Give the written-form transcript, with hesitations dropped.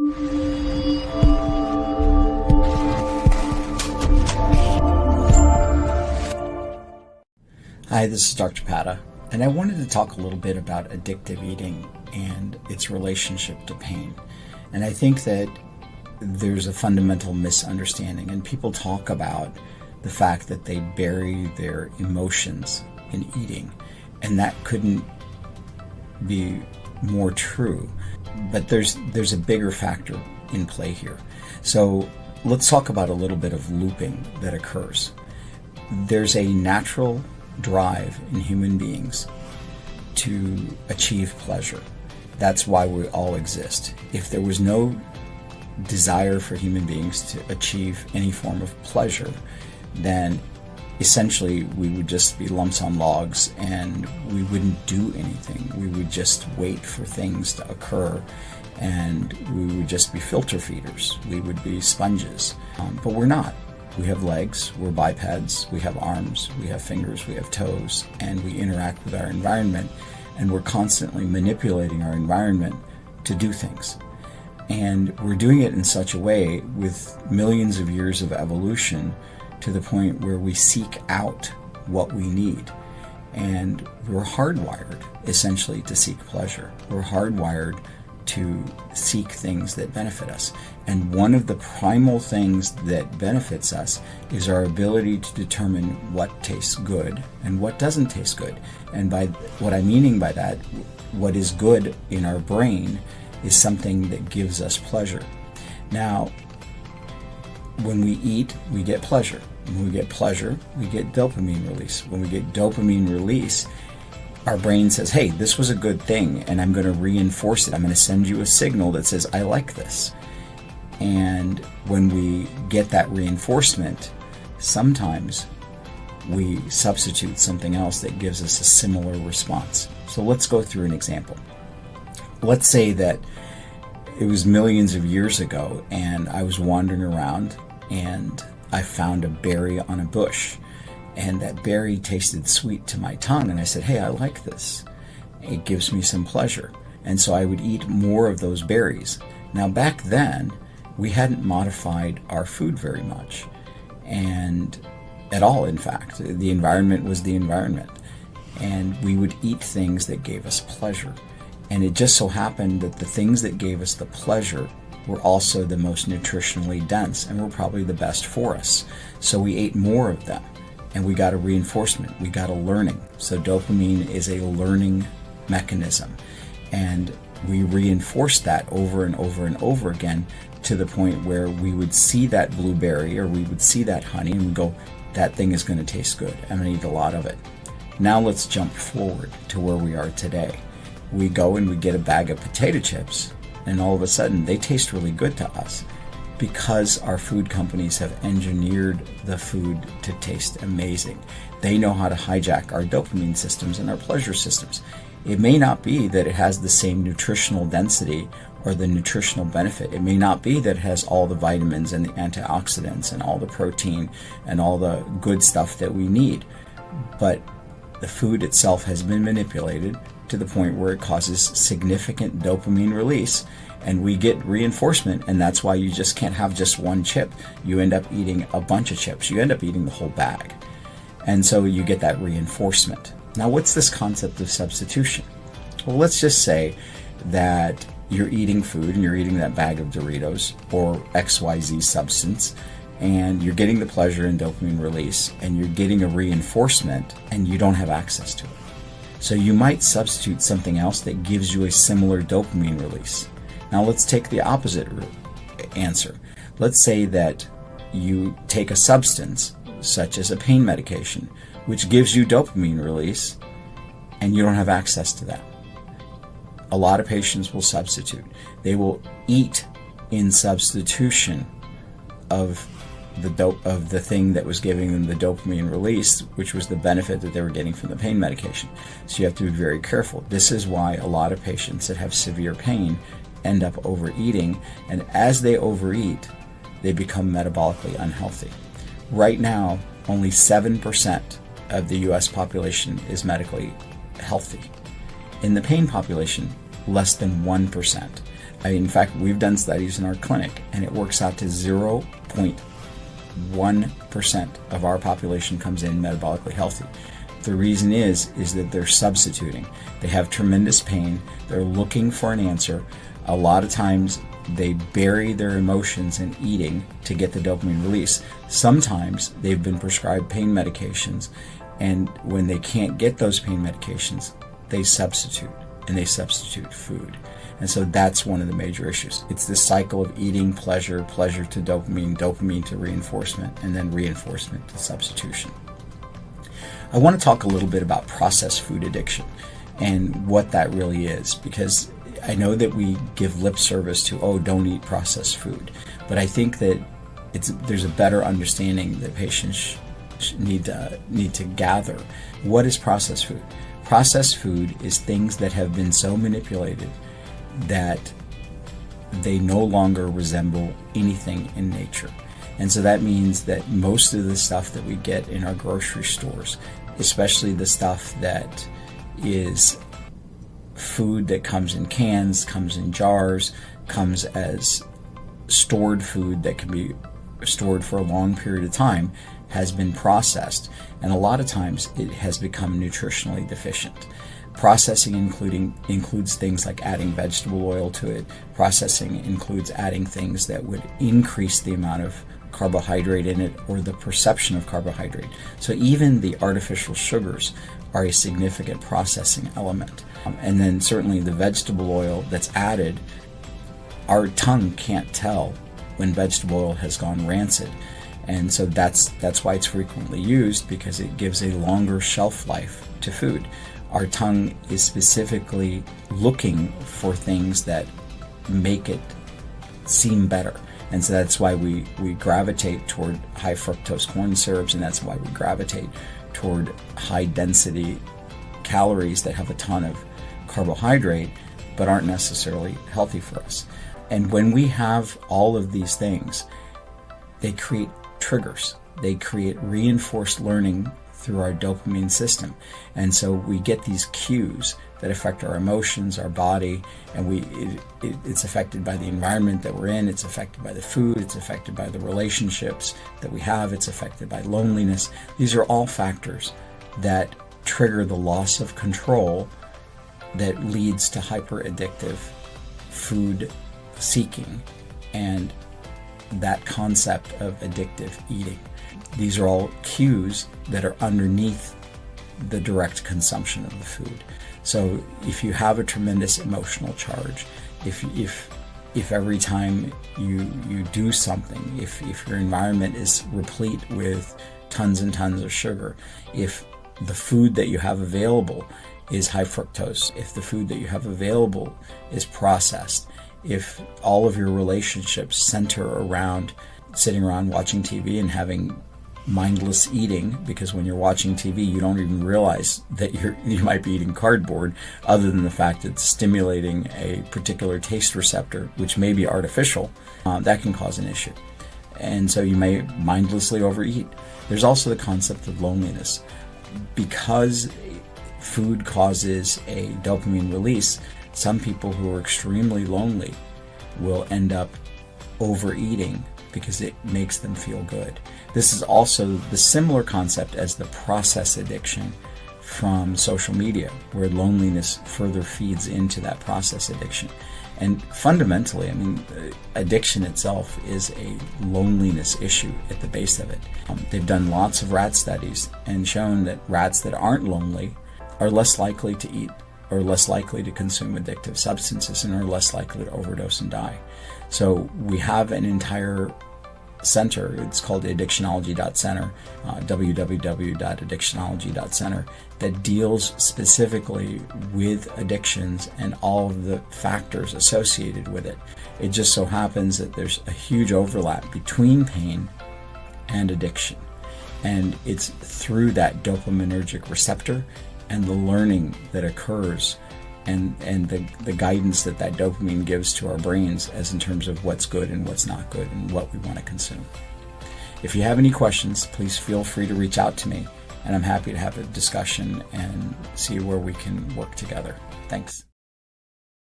Hi, this is Dr. Padda, and I wanted to talk a little bit about addictive eating and its relationship to pain. And I think that there's a fundamental misunderstanding, and people talk about the fact that they bury their emotions in eating, and that couldn't be more true. But there's a bigger factor in play here. So let's talk about a little bit of looping that occurs. There's a natural drive in human beings to achieve pleasure. That's why we all exist. If there was no desire for human beings to achieve any form of pleasure, then essentially we would just be lumps on logs and we wouldn't do anything. We would just wait for things to occur, and we would just be filter feeders. We would be sponges, but we're not. We have legs, we're bipeds, we have arms, we have fingers, we have toes, and we interact with our environment, and we're constantly manipulating our environment to do things. And we're doing it in such a way with millions of years of evolution to the point where we seek out what we need. And we're hardwired, essentially, to seek pleasure. We're hardwired to seek things that benefit us. And one of the primal things that benefits us is our ability to determine what tastes good and what doesn't taste good. And by what I'm meaning by that, what is good in our brain is something that gives us pleasure. Now, when we eat, we get pleasure. When we get pleasure, we get dopamine release. When we get dopamine release, our brain says, hey, this was a good thing, and I'm going to reinforce it. I'm going to send you a signal that says, I like this. And when we get that reinforcement, sometimes we substitute something else that gives us a similar response. So let's go through an example. Let's say that it was millions of years ago, and I was wandering around, and I found a berry on a bush. And that berry tasted sweet to my tongue, and I said, hey, I like this. It gives me some pleasure. And so I would eat more of those berries. Now back then, we hadn't modified our food very much. And at all, in fact. The environment was the environment. And we would eat things that gave us pleasure. And it just so happened that the things that gave us the pleasure were also the most nutritionally dense and were probably the best for us. So we ate more of them. And we got a reinforcement, we got a learning. So dopamine is a learning mechanism. And we reinforced that over and over and over again to the point where we would see that blueberry or we would see that honey and we'd go, that thing is going to taste good. I'm going to eat a lot of it. Now let's jump forward to where we are today. We go and we get a bag of potato chips, and all of a sudden they taste really good to us, because our food companies have engineered the food to taste amazing. They know how to hijack our dopamine systems and our pleasure systems. It may not be that it has the same nutritional density or the nutritional benefit. It may not be that it has all the vitamins and the antioxidants and all the protein and all the good stuff that we need. But the food itself has been manipulated to the point where it causes significant dopamine release, and we get reinforcement, and that's why you just can't have just one chip. You end up eating a bunch of chips. You end up eating the whole bag. And so you get that reinforcement. Now, what's this concept of substitution? Well, let's just say that you're eating food and you're eating that bag of Doritos or XYZ substance, and you're getting the pleasure and dopamine release, and you're getting a reinforcement, and you don't have access to it. So you might substitute something else that gives you a similar dopamine release. Now let's take the opposite answer. Let's say that you take a substance, such as a pain medication, which gives you dopamine release, and you don't have access to that. A lot of patients will substitute. They will eat in substitution of the thing that was giving them the dopamine release, which was the benefit that they were getting from the pain medication. So you have to be very careful. This is why a lot of patients that have severe pain end up overeating, and as they overeat, they become metabolically unhealthy. Right now, only 7% of the US population is medically healthy. In the pain population, less than 1%. In fact, we've done studies in our clinic, and it works out to 0.1% of our population comes in metabolically healthy. The reason is that they're substituting. They have tremendous pain. They're looking for an answer. A lot of times they bury their emotions in eating to get the dopamine release. Sometimes they've been prescribed pain medications, and when they can't get those pain medications, they substitute, and they substitute food. And so that's one of the major issues. It's this cycle of eating, pleasure, pleasure to dopamine, dopamine to reinforcement, and then reinforcement to substitution. I want to talk a little bit about processed food addiction and what that really is, because I know that we give lip service to, don't eat processed food, but I think that there's a better understanding that patients need to gather. What is processed food? Processed food is things that have been so manipulated that they no longer resemble anything in nature. And so that means that most of the stuff that we get in our grocery stores, especially the stuff that is food that comes in cans, comes in jars, comes as stored food that can be stored for a long period of time, has been processed, and a lot of times it has become nutritionally deficient. Processing includes things like adding vegetable oil to it. Processing includes adding things that would increase the amount of carbohydrate in it or the perception of carbohydrate. So even the artificial sugars are a significant processing element. And then certainly the vegetable oil that's added, our tongue can't tell when vegetable oil has gone rancid. And so that's why it's frequently used, because it gives a longer shelf life to food. Our tongue is specifically looking for things that make it seem better. And so that's why we gravitate toward high fructose corn syrups, and that's why we gravitate toward high density calories that have a ton of carbohydrate but aren't necessarily healthy for us. And when we have all of these things, they create triggers. They create reinforced learning through our dopamine system. And so we get these cues that affect our emotions, our body, and it's affected by the environment that we're in, it's affected by the food, it's affected by the relationships that we have, it's affected by loneliness. These are all factors that trigger the loss of control that leads to hyper-addictive food seeking and that concept of addictive eating. These are all cues that are underneath the direct consumption of the food. So if you have a tremendous emotional charge, if every time you do something, if your environment is replete with tons and tons of sugar, if the food that you have available is high fructose, if the food that you have available is processed, if all of your relationships center around sitting around watching TV and having mindless eating, because when you're watching TV you don't even realize that you might be eating cardboard, other than the fact that it's stimulating a particular taste receptor, which may be artificial, that can cause an issue. And so you may mindlessly overeat. There's also the concept of loneliness. Because food causes a dopamine release, some people who are extremely lonely will end up overeating because it makes them feel good. This is also the similar concept as the process addiction from social media, where loneliness further feeds into that process addiction. And fundamentally, I mean, addiction itself is a loneliness issue at the base of it. They've done lots of rat studies and shown that rats that aren't lonely are less likely to eat, or less likely to consume addictive substances, and are less likely to overdose and die. So we have an entire center, it's called addictionology.center, www.addictionology.center, that deals specifically with addictions and all of the factors associated with it. It just so happens that there's a huge overlap between pain and addiction, and it's through that dopaminergic receptor and the learning that occurs and the guidance that dopamine gives to our brains as in terms of what's good and what's not good and what we want to consume. If you have any questions, please feel free to reach out to me, and I'm happy to have a discussion and see where we can work together. Thanks.